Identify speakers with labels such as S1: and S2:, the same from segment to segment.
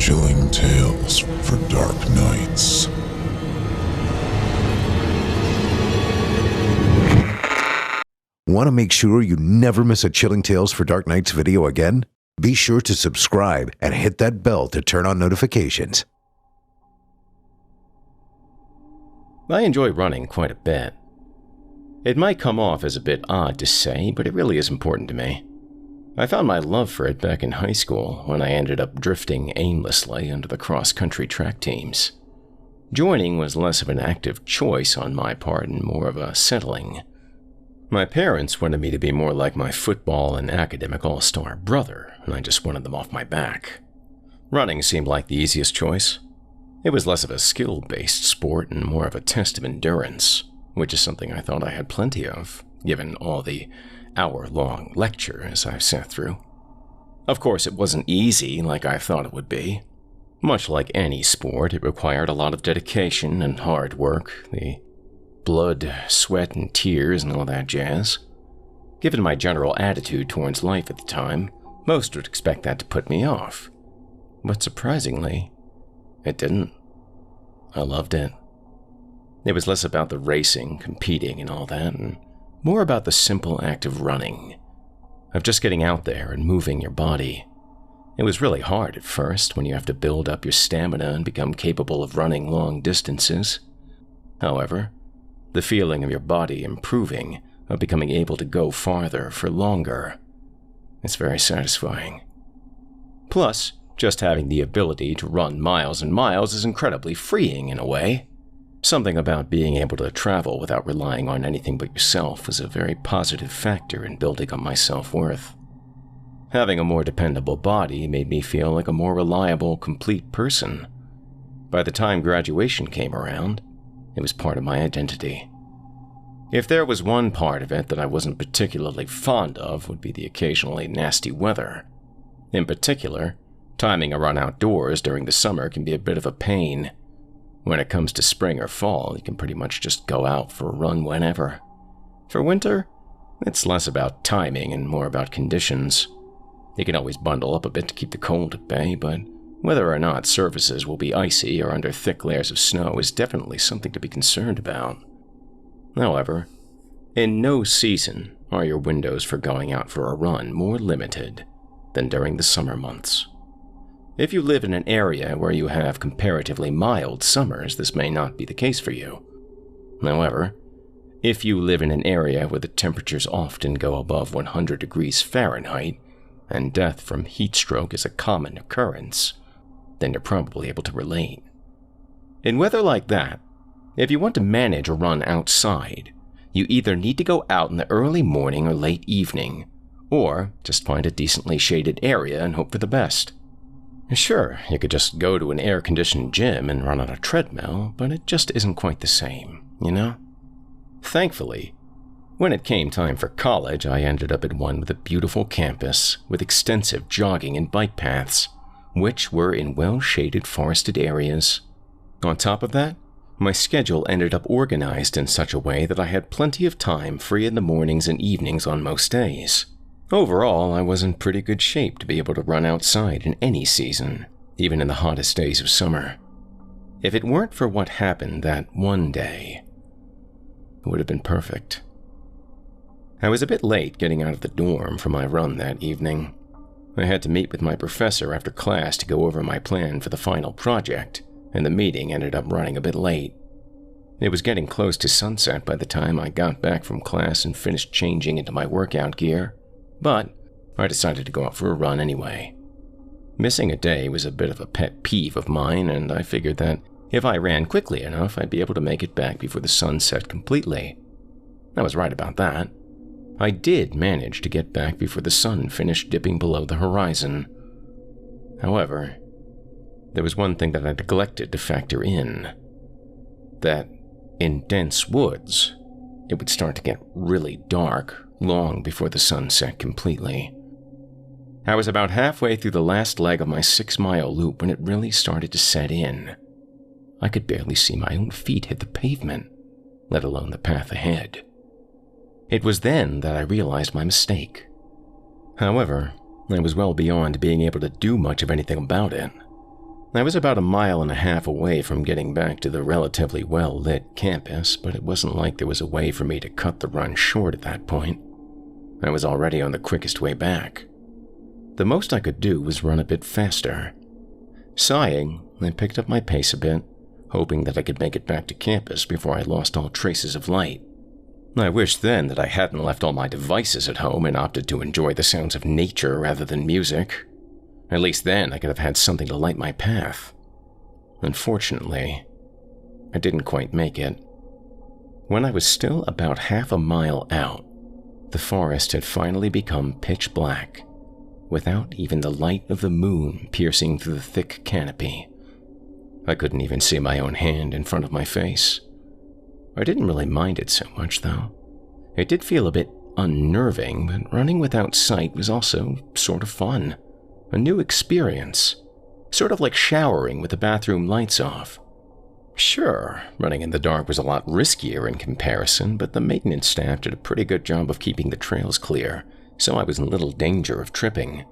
S1: Chilling tales for dark nights.
S2: Want to make sure you never miss a Chilling Tales for Dark Nights video again? Be sure to subscribe and hit that bell to turn on notifications.
S3: I enjoy running quite a bit. It might come off as a bit odd to say, but it really is important to me. I found my love for it back in high school when I ended up drifting aimlessly under the cross-country track teams. Joining was less of an active choice on my part and more of a settling. My parents wanted me to be more like my football and academic all-star brother, and I just wanted them off my back. Running seemed like the easiest choice. It was less of a skill-based sport and more of a test of endurance, which is something I thought I had plenty of, given all the hour-long lectures I've sat through. Of course, it wasn't easy like I thought it would be. Much like any sport, it required a lot of dedication and hard work, the blood, sweat, and tears and all that jazz. Given my general attitude towards life at the time, most would expect that to put me off. But surprisingly, it didn't. I loved it. It was less about the racing, competing, and all that, and more about the simple act of running, of just getting out there and moving your body. It was really hard at first when you have to build up your stamina and become capable of running long distances. However, the feeling of your body improving, of becoming able to go farther for longer, it's very satisfying. Plus, just having the ability to run miles and miles is incredibly freeing in a way. Something about being able to travel without relying on anything but yourself was a very positive factor in building up my self-worth. Having a more dependable body made me feel like a more reliable, complete person. By the time graduation came around, it was part of my identity. If there was one part of it that I wasn't particularly fond of, would be the occasionally nasty weather. In particular, timing a run outdoors during the summer can be a bit of a pain. When it comes to spring or fall, you can pretty much just go out for a run whenever. For winter, it's less about timing and more about conditions. You can always bundle up a bit to keep the cold at bay, but whether or not surfaces will be icy or under thick layers of snow is definitely something to be concerned about. However, in no season are your windows for going out for a run more limited than during the summer months. If you live in an area where you have comparatively mild summers, this may not be the case for you. However, if you live in an area where the temperatures often go above 100 degrees Fahrenheit, and death from heat stroke is a common occurrence, then you're probably able to relate. In weather like that, if you want to manage a run outside, you either need to go out in the early morning or late evening, or just find a decently shaded area and hope for the best. Sure, you could just go to an air-conditioned gym and run on a treadmill, but it just isn't quite the same, you know? Thankfully, when it came time for college, I ended up at one with a beautiful campus with extensive jogging and bike paths, which were in well-shaded forested areas. On top of that, my schedule ended up organized in such a way that I had plenty of time free in the mornings and evenings on most days. Overall, I was in pretty good shape to be able to run outside in any season, even in the hottest days of summer. If it weren't for what happened that one day, it would have been perfect. I was a bit late getting out of the dorm for my run that evening. I had to meet with my professor after class to go over my plan for the final project, and the meeting ended up running a bit late. It was getting close to sunset by the time I got back from class and finished changing into my workout gear, but I decided to go out for a run anyway. Missing a day was a bit of a pet peeve of mine, and I figured that if I ran quickly enough, I'd be able to make it back before the sun set completely. I was right about that. I did manage to get back before the sun finished dipping below the horizon. However, there was one thing that I neglected to factor in. That in dense woods, it would start to get really dark long before the sun set completely. I was about halfway through the last leg of my 6-mile loop when it really started to set in. I could barely see my own feet hit the pavement, let alone the path ahead. It was then that I realized my mistake. However, I was well beyond being able to do much of anything about it. I was about 1.5 miles away from getting back to the relatively well-lit campus, but it wasn't like there was a way for me to cut the run short at that point. I was already on the quickest way back. The most I could do was run a bit faster. Sighing, I picked up my pace a bit, hoping that I could make it back to campus before I lost all traces of light. I wished then that I hadn't left all my devices at home and opted to enjoy the sounds of nature rather than music. At least then I could have had something to light my path. Unfortunately, I didn't quite make it. When I was still about 1/2 mile out, the forest had finally become pitch black, without even the light of the moon piercing through the thick canopy. I couldn't even see my own hand in front of my face. I didn't really mind it so much, though. It did feel a bit unnerving, but running without sight was also sort of fun. A new experience. Sort of like showering with the bathroom lights off. Sure, running in the dark was a lot riskier in comparison, but the maintenance staff did a pretty good job of keeping the trails clear, so I was in little danger of tripping.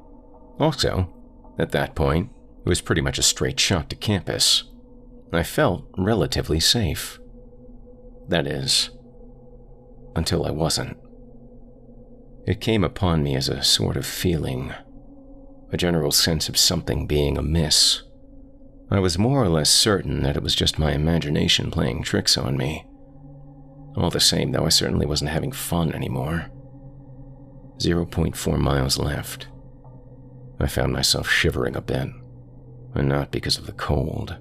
S3: Also, at that point, it was pretty much a straight shot to campus. I felt relatively safe. That is, until I wasn't. It came upon me as a sort of feeling, a general sense of something being amiss. I was more or less certain that it was just my imagination playing tricks on me. All the same, though, I certainly wasn't having fun anymore. 0.4 miles left. I found myself shivering a bit, and not because of the cold.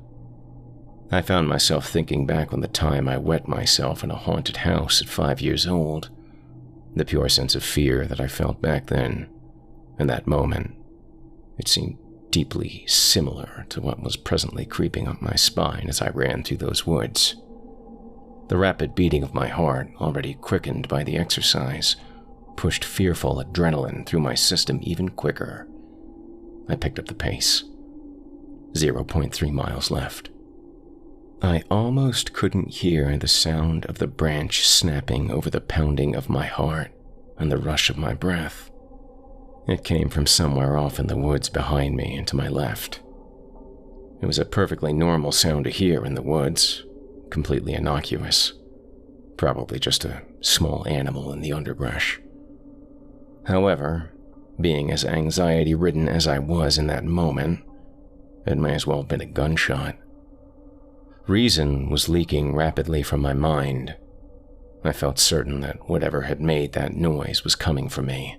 S3: I found myself thinking back on the time I wet myself in a haunted house at 5 years old. The pure sense of fear that I felt back then, in that moment, it seemed deeply similar to what was presently creeping up my spine as I ran through those woods. The rapid beating of my heart, already quickened by the exercise, pushed fearful adrenaline through my system even quicker. I picked up the pace. 0.3 miles left. I almost couldn't hear the sound of the branch snapping over the pounding of my heart and the rush of my breath. It came from somewhere off in the woods behind me and to my left. It was a perfectly normal sound to hear in the woods, completely innocuous. Probably just a small animal in the underbrush. However, being as anxiety-ridden as I was in that moment, it may as well have been a gunshot. Reason was leaking rapidly from my mind. I felt certain that whatever had made that noise was coming for me.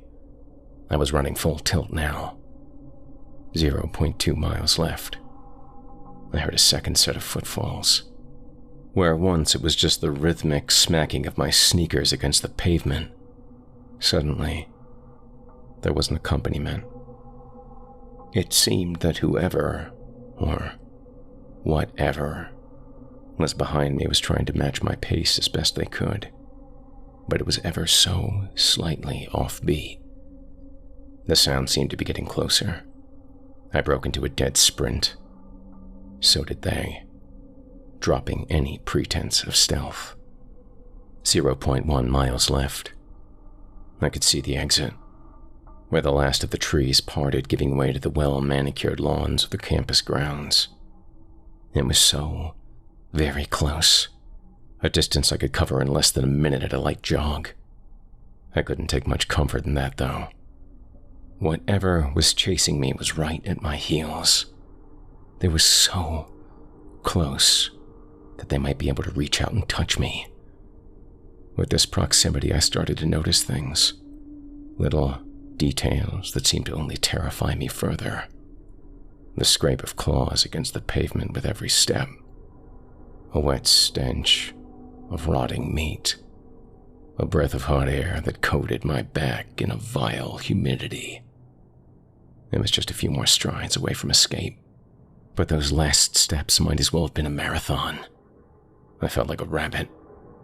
S3: I was running full tilt now. 0.2 miles left. I heard a second set of footfalls. Where once it was just the rhythmic smacking of my sneakers against the pavement, suddenly, there was an accompaniment. It seemed that whoever, or whatever, was behind me was trying to match my pace as best they could, but it was ever so slightly offbeat. The sound seemed to be getting closer. I broke into a dead sprint. So did they, dropping any pretense of stealth. 0.1 miles left. I could see the exit, where the last of the trees parted, giving way to the well-manicured lawns of the campus grounds. It was so very close, a distance I could cover in less than a minute at a light jog. I couldn't take much comfort in that, though. Whatever was chasing me was right at my heels. They were so close that they might be able to reach out and touch me. With this proximity, I started to notice things. Little details that seemed to only terrify me further. The scrape of claws against the pavement with every step. A wet stench of rotting meat. A breath of hot air that coated my back in a vile humidity. It was just a few more strides away from escape, but those last steps might as well have been a marathon. I felt like a rabbit,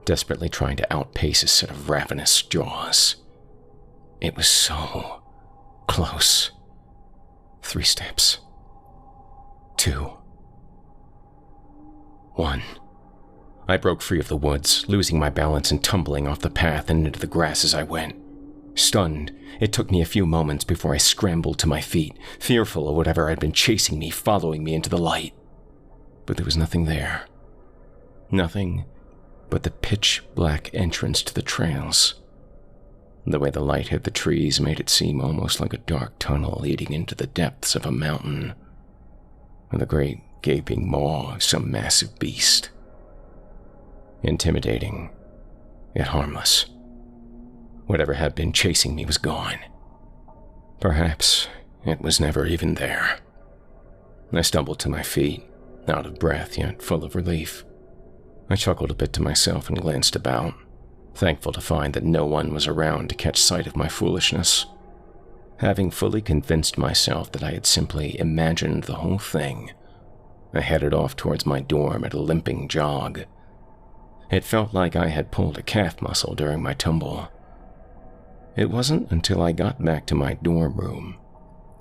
S3: desperately trying to outpace a set of ravenous jaws. It was so close. 3 steps. 2. 1. I broke free of the woods, losing my balance and tumbling off the path and into the grass as I went. Stunned, it took me a few moments before I scrambled to my feet, fearful of whatever had been chasing me, following me into the light. But there was nothing there. Nothing but the pitch-black entrance to the trails. The way the light hit the trees made it seem almost like a dark tunnel leading into the depths of a mountain, with a great gaping maw of some massive beast. Intimidating, yet harmless. Whatever had been chasing me was gone. Perhaps it was never even there. I stumbled to my feet, out of breath yet full of relief. I chuckled a bit to myself and glanced about, thankful to find that no one was around to catch sight of my foolishness. Having fully convinced myself that I had simply imagined the whole thing, I headed off towards my dorm at a limping jog. It felt like I had pulled a calf muscle during my tumble. It wasn't until I got back to my dorm room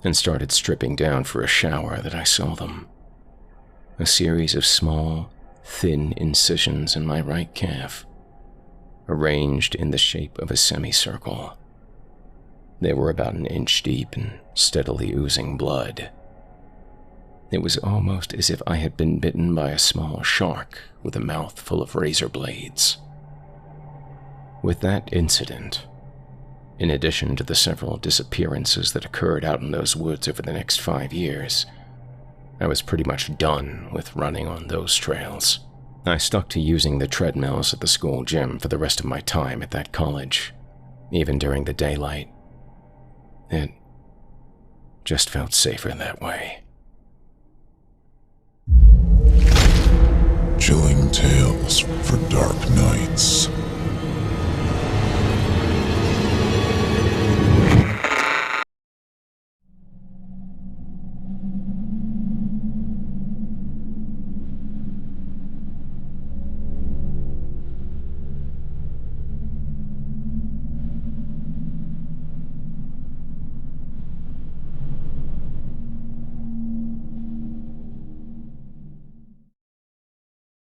S3: and started stripping down for a shower that I saw them. A series of small, thin incisions in my right calf, arranged in the shape of a semicircle. They were about an inch deep and steadily oozing blood. It was almost as if I had been bitten by a small shark with a mouth full of razor blades. With that incident, in addition to the several disappearances that occurred out in those woods over the next 5 years, I was pretty much done with running on those trails. I stuck to using the treadmills at the school gym for the rest of my time at that college, even during the daylight. It just felt safer that way.
S1: Chilling tales for dark nights.